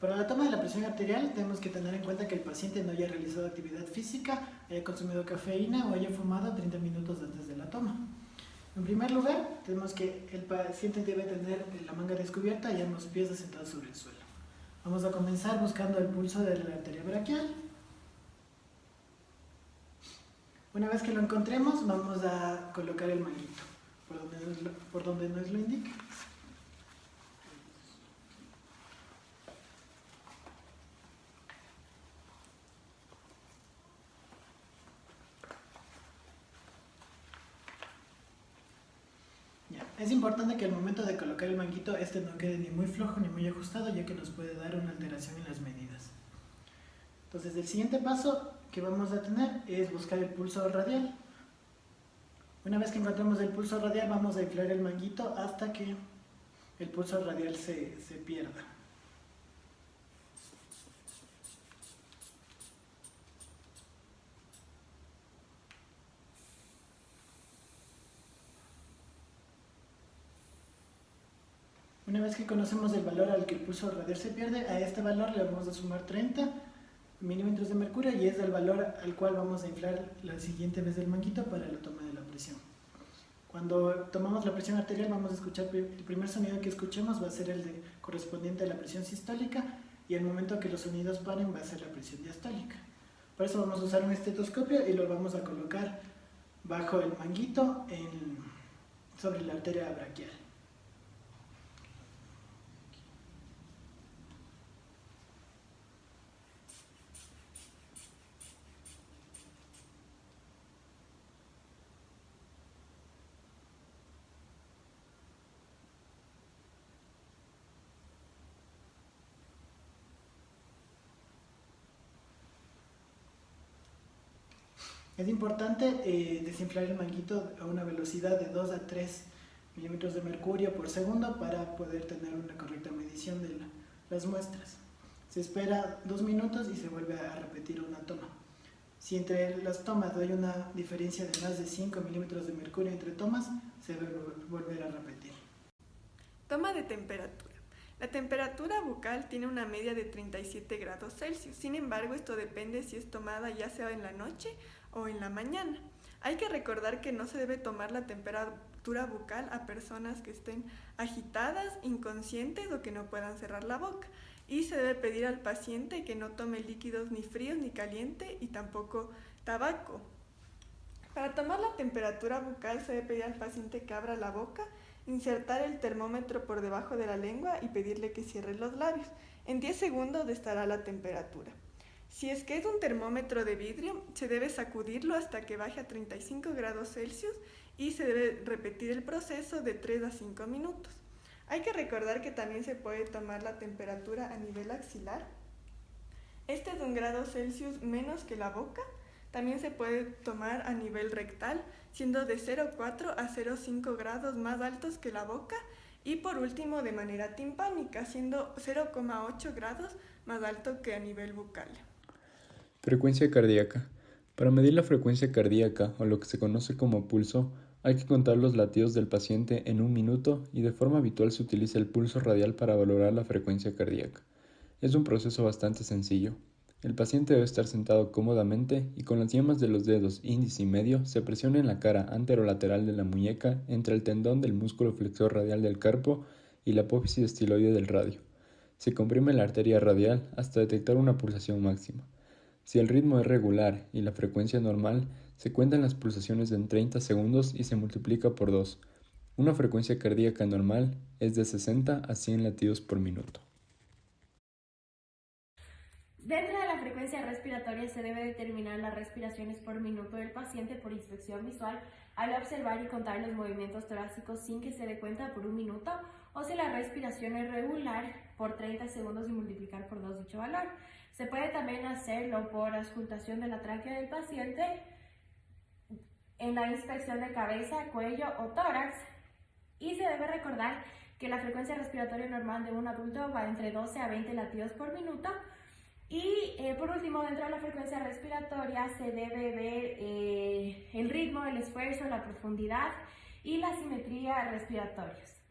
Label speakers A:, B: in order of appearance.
A: Para la toma de la presión arterial tenemos que tener en cuenta que el paciente no haya realizado actividad física, haya consumido cafeína o haya fumado 30 minutos antes de la toma. En primer lugar, tenemos que el paciente debe tener la manga descubierta y ambos pies asentados sobre el suelo. Vamos a comenzar buscando el pulso de la arteria braquial. Una vez que lo encontremos, vamos a colocar el manguito por donde nos lo indique. Es importante que al momento de colocar el manguito este no quede ni muy flojo ni muy ajustado, ya que nos puede dar una alteración en las medidas. Entonces el siguiente paso que vamos a tener es buscar el pulso radial. Una vez que encontremos el pulso radial vamos a inflar el manguito hasta que el pulso radial se pierda. Una vez que conocemos el valor al que el pulso radial se pierde, a este valor le vamos a sumar 30 milímetros de mercurio y es el valor al cual vamos a inflar la siguiente vez el manguito para la toma de la presión. Cuando tomamos la presión arterial vamos a escuchar, el primer sonido que escuchemos va a ser el correspondiente a la presión sistólica y el momento que los sonidos paren va a ser la presión diastólica. Por eso vamos a usar un estetoscopio y lo vamos a colocar bajo el manguito sobre la arteria braquial. Es importante desinflar el manguito a una velocidad de 2 a 3 milímetros de mercurio por segundo para poder tener una correcta medición de las muestras. Se espera 2 minutos y se vuelve a repetir una toma. Si entre las tomas hay una diferencia de más de 5 milímetros de mercurio entre tomas, se debe volver a repetir.
B: Toma de temperatura. La temperatura bucal tiene una media de 37 grados Celsius, sin embargo esto depende si es tomada ya sea en la noche o en la mañana. Hay que recordar que no se debe tomar la temperatura bucal a personas que estén agitadas, inconscientes o que no puedan cerrar la boca. Y se debe pedir al paciente que no tome líquidos ni fríos ni caliente y tampoco tabaco. Para tomar la temperatura bucal se debe pedir al paciente que abra la boca, insertar el termómetro por debajo de la lengua y pedirle que cierre los labios. En 10 segundos estará la temperatura. Si es que es un termómetro de vidrio, se debe sacudirlo hasta que baje a 35 grados Celsius y se debe repetir el proceso de 3 a 5 minutos. Hay que recordar que también se puede tomar la temperatura a nivel axilar. Este es 1 grado Celsius menos que la boca. También se puede tomar a nivel rectal, siendo de 0,4 a 0,5 grados más altos que la boca. Y por último, de manera timpánica, siendo 0,8 grados más alto que a nivel bucal.
C: Frecuencia cardíaca. Para medir la frecuencia cardíaca, o lo que se conoce como pulso, hay que contar los latidos del paciente en 1 minuto y de forma habitual se utiliza el pulso radial para valorar la frecuencia cardíaca. Es un proceso bastante sencillo. El paciente debe estar sentado cómodamente y con las yemas de los dedos índice y medio se presiona en la cara anterolateral de la muñeca entre el tendón del músculo flexor radial del carpo y la apófisis estiloide del radio. Se comprime la arteria radial hasta detectar una pulsación máxima. Si el ritmo es regular y la frecuencia normal, se cuentan las pulsaciones en 30 segundos y se multiplica por 2. Una frecuencia cardíaca normal es de 60 a 100 latidos por minuto.
D: Dentro de la frecuencia respiratoria se debe determinar las respiraciones por minuto del paciente por inspección visual al observar y contar los movimientos torácicos sin que se dé cuenta por 1 minuto, o si la respiración es regular por 30 segundos y multiplicar por 2 dicho valor. Se puede también hacerlo por auscultación de la tráquea del paciente en la inspección de cabeza, cuello o tórax, y se debe recordar que la frecuencia respiratoria normal de un adulto va entre 12 a 20 latidos por minuto. Y por último, dentro de la frecuencia respiratoria se debe ver el ritmo, el esfuerzo, la profundidad y la simetría respiratorios.